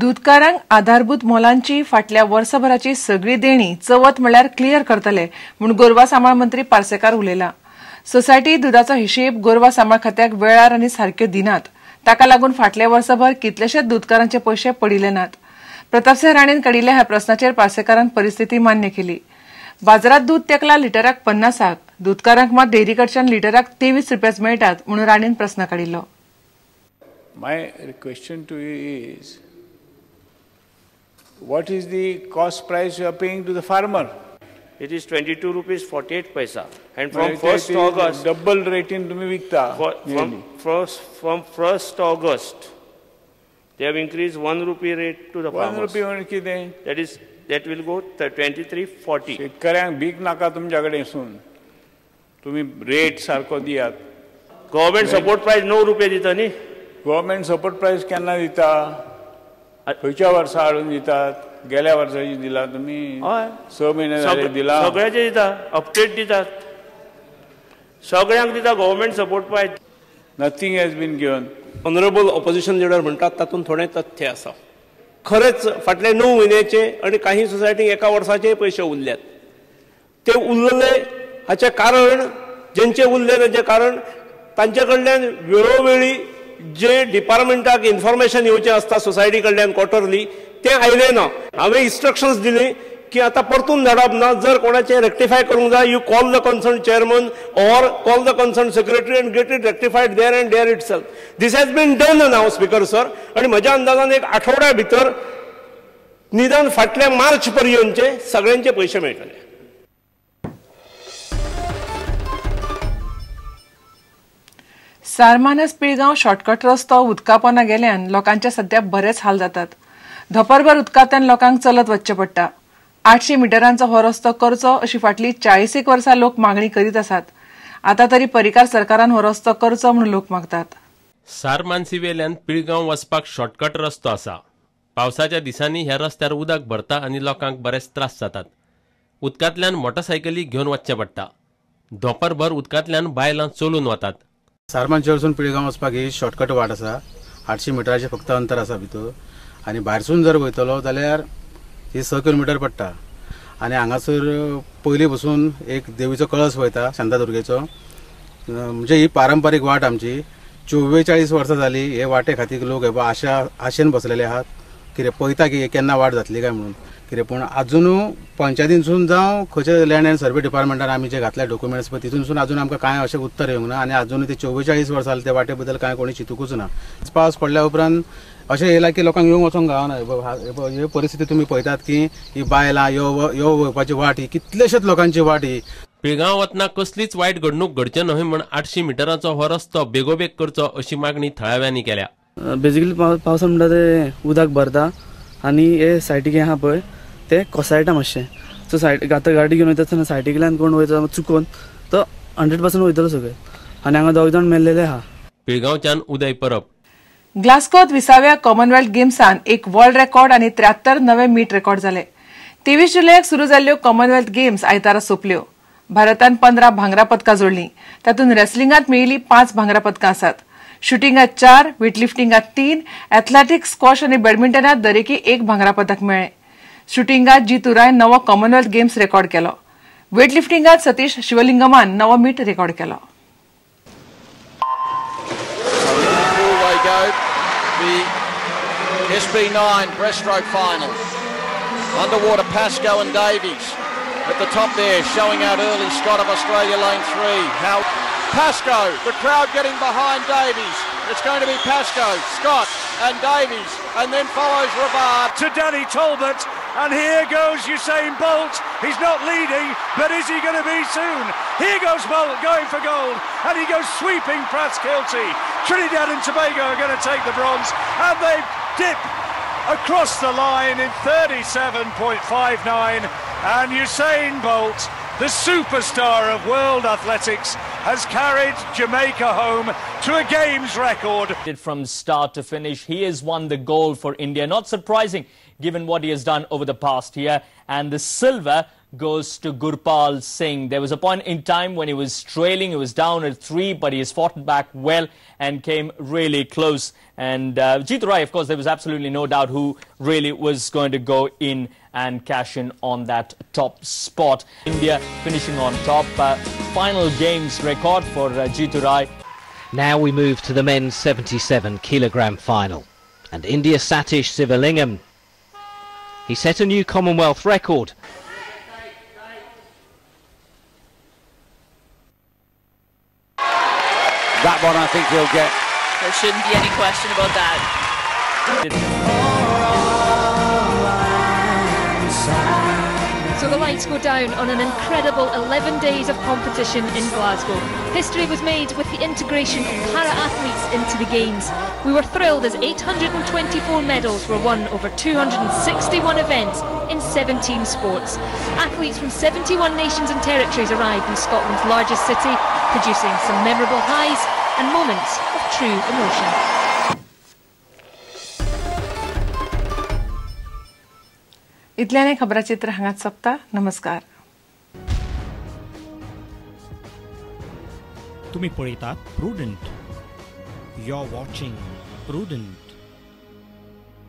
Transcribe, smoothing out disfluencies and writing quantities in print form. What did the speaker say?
दूधकारांक आधारभूत मोलांची फाटल्या वर्सभराची सगळी देणी चवथ म्हळ्यार क्लियर करतले म्हूण गोरवा सांबाळ मंत्री पार्सेकार उलयला. सोसायटी दुधाचो हिशेब गोरवा सांबाळ खात्याक वेळार आनी सारक्यो दिनात. ताका लागून फाटल्या वर्सभर कितलेशेच दूधकारांचे पयशे पडिल्ले नात. प्रतापसिंह राणेन काडिल्ल्या ह्या प्रस्नाचेर पार्सेकारान परिस्थिती मान्य केली. बाजारात दूध तेकला लिटराक 50, दूधकारांक मात डेअरी कडच्यान लिटराक 23 रुपयाच मेळटात म्हणून राणेन प्रस्न काडिल्लो. My question to you is, what is the cost price you are paying to the farmer? It is 22 rupees 48 paisa, and from 1st August double rate in तुम्ही विकता. From 1st August they have increased 1 rupee rate to the farmers. 1 rupee म्हणजे कितें? That will go 23.40. शेतकऱ्यांक भीक नाका तुमच्याकडे सून. तुम्ही rate सारको दियात. Government support price 9 रुपये दिता न्ही. गव्हर्नमेंट सपोर्ट प्राइस केन्ना दिता? खंयच्या वर्सा हाडून दितात? गेल्या वर्साची दिला तुम्ही? 6 म्हयने जाले दिला. सगळ्याचे दिता, अपडेट दितात, सगळ्यांक दिता government support price. Nothing has been given. Honourable opposition leader म्हणतात तातूंत थोडें तथ्य आसा. खरेंच फाटले 9 म्हयन्याचे आनी काही सोसायटीक एका वर्साचे पयशे उरल्यात. ते उरले हाचें कारण, जेंचे उरले ताचें कारण तांचे कडल्यान वेळोवेळी जे डिपार्टमेंटाक इन्फॉर्मेशन येवचें आसता सोसायटी कडल्यान क्वार्टरली तें आयलें ना. हांवें इन्स्ट्रक्शन्स दिली की आतां परतून धाडप ना. जर कोणाचें रेक्टिफाय करूंक जाय, you call the concern chairman or call the concern secretary and get it rectified there and there itself. This has been done now speaker sir. आनी म्हज्या अंदाजान एक आठवड्या भितर निदान फाटल्या मार्च पर्यंतचे सगळ्यांचे पयशे मेळटले. सारमानस पिळगांव शॉर्टकट रस्तो उदका पोंदा गेल्यान लोकांचे सध्या बरेच हाल जातात. धोपरभर उदकांतल्यान लोकांक चलत वचचें पडटा. 800 मिटरांचो हो रस्तो करचो अशी फाटली 40 वर्सां लोक मागणी करीत आसात. आता तरी परिकार सरकारान हो रस्तो करचो म्हणून लोक मागतात. सारमानसीवेल्यान पिळगांव वचपाक शॉर्टकट रस्तो आसा. पावसाच्या दिसांनी ह्या रस्त्यार उदक भरता आनी लोकांक बरेच त्रास जातात. उदकांतल्यान मोटरसायकली घेवन वचचें पडटा. धोपरभर उदकांतल्यान बायलां चलून वतात. सारमानचेरसून पिळगांव वचपाक ही शॉर्टकट वाट आसा. 800 मिटराचें फक्त अंतर आसा भितर. आनी भायरसून जर वयतलो जाल्यार ही 6 किलोमिटर पडटा. आनी हांगासर पयलीं पसून एक देवीचो कळस वयता शांतादुर्गेचो. म्हणजे ही पारंपारीक वाट आमची. 44 वर्सां जाली हे वाटे खातीर लोक आशेन बसलेले आहात. कितें पळयता की केन्ना वाट जातली काय म्हणून. कितें पूण आजुनूय पंचायतीनसून जावं खंयच्या लँड अँड सर्वे डिपार्टमेंटान आमी जे घातले डॉक्युमेंट्स पळय तितूनसून आजून आमकां कांय अशें उत्तर येवंक ना. आनी आजुनूय ते 44 वर्सां जाली ते वाटे बद्दल कांय कोणी चिंतूकूच ना. पावस पडल्या उपरांत अशें येयला की लोकांक येवंक वचोंक गावना. ह्यो परिस्थिती तुमी पळयतात की ही बायलां यो वयपाची वाट ही कितलेशेच लोकांची वाट ही. पिळगांव वतना कसलीच वायट घडणूक घडचे न्हय म्हण 800 मिटरांचो हो रस्तो बेगोबेग करचो अशी मागणी थळाव्यांनी केल्या. बेजिकली पावसा म्हणटा ते उदक भरता आनी हे सायटीक आहा पळय ते कोसळटा मातशें. सो सायटीक आतां गाडी घेवन वयता आसतना सायटीकल्यान कोण वयता चुकून तो 100% वयतलो सगळे. आनी हांगा 2 जाण मेल्लेले आहा. पिळगांवच्यान उदय परब. ग्लास्कोत 20व्या कॉमनवेल्थ गेम्सान एक वर्ल्ड रेकॉर्ड आनी 73 नवे मीट रेकॉर्ड जाले. 23 जुलयाक सुरू जाल्ल्यो कॉमनवेल्थ गेम्स आयतारा सोंपल्यो. भारतान 15 भांगरा पदकां जोडलीं. तातूंत रेसलिंगांत मेळिल्लीं 5 भांगरा पदकां आसात. शुटिंगात 4, वेटलिफ्टिंगात 3, एथलेटिक्स, स्क्वॉश आनी बॅडमिंटनात दरेकी 1 भांगरा पदक मेळ्ळें. शुटिंगात जी तुराय नवो कॉमनवेल्थ गेम्स रेकॉर्ड केलो. वेटलिफ्टिंगात सतीश शिवलिंगमान नवो मीट रेकॉर्ड केलो. The SB9 breaststroke final. Underwater Pascoe and Davies at the top there, showing out early. Scott of Australia, lane 3. How Pascoe, the crowd getting behind Davies. It's going to be Pascoe, Scott and Davies, and then follows Rabard to Danny Talbot, and here goes Usain Bolt. He's not leading, but is he going to be soon? Here goes Bolt going for gold, and he goes sweeping Pratt-Kilty. Trinidad and Tobago are going to take the bronze, and they dip across the line in 37.59, and Usain Bolt, the superstar of world athletics, has carried Jamaica home to a games record. From start to finish, he has won the gold for India. Not surprising given what he has done over the past year. And the silver goes to Gurpal Singh. There was a point in time when he was trailing, he was down at 3, but he has fought back well and came really close. And Jeetu Rai, of course, there was absolutely no doubt who really was going to go in and cash in on that top spot. India finishing on top. Final games record for Jeetu Rai. Now we move to the men's 77-kilogram final. And India Satish Sivalingam. He set a new Commonwealth record. That one I think he'll get. There shouldn't be any question about that. So the lights go down on an incredible 11 days of competition in Glasgow. History was made with the integration of para-athletes into the Games. We were thrilled as 824 medals were won over 261 events in 17 sports. Athletes from 71 nations and territories arrived in Scotland's largest city, producing some memorable highs and moments of true emotion. इतल्याने खबराचित्र हांगाच सोंपता. नमस्कार. तुम्ही पळयतात Prudent. You are watching prudent.